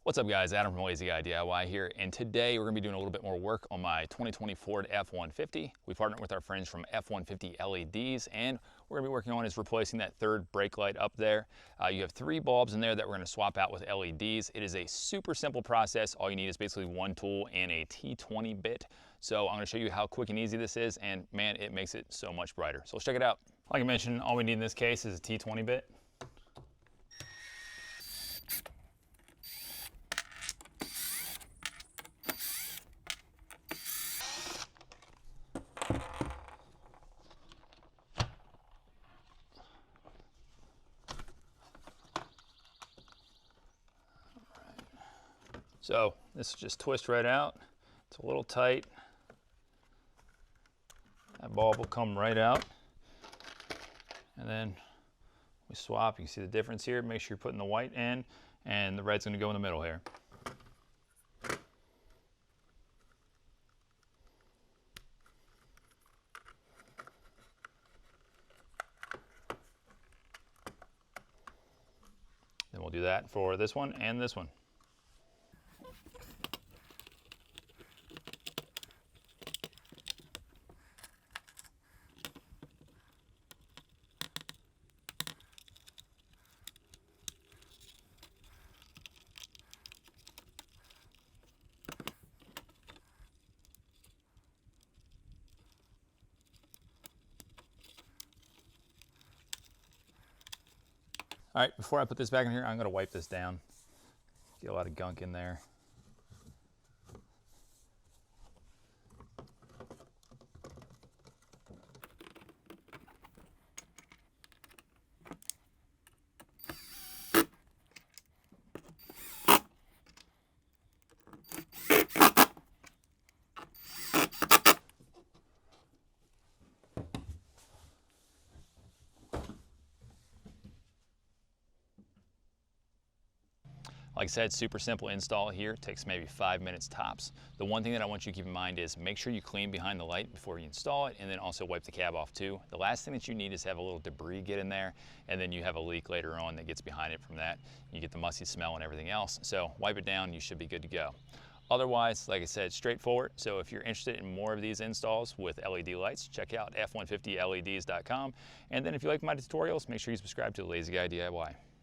What's up guys, Adam from Lazy Guy DIY here, and today we're going to be doing a little bit more work on my 2020 Ford F-150. We partnered with our friends from F150LEDs, and we're going to be working on is replacing that third brake light up there. You have 3 bulbs in there that we're going to swap out with LEDs. It is a super simple process. All you need is basically one tool and a T20 bit. So I'm going to show you how quick and easy this is, and man, it makes it so much brighter. So let's check it out. Like I mentioned, all we need in this case is a T20 bit. So this just twists right out. It's a little tight. That bulb will come right out. And then we swap. You can see the difference here. Make sure you're putting the white in, and the red's going to go in the middle here. Then we'll do that for this one and this one. All right, before I put this back in here, I'm gonna wipe this down. Get a lot of gunk in there. Like I said, super simple install here. It takes maybe 5 minutes tops. The one thing that I want you to keep in mind is make sure you clean behind the light before you install it, and then also wipe the cab off too. The last thing that you need is have a little debris get in there, and then you have a leak later on that gets behind it from that. You get the musty smell and everything else. So wipe it down, you should be good to go. Otherwise, like I said, straightforward. So if you're interested in more of these installs with LED lights, check out F150LEDs.com. And then if you like my tutorials, make sure you subscribe to the Lazy Guy DIY.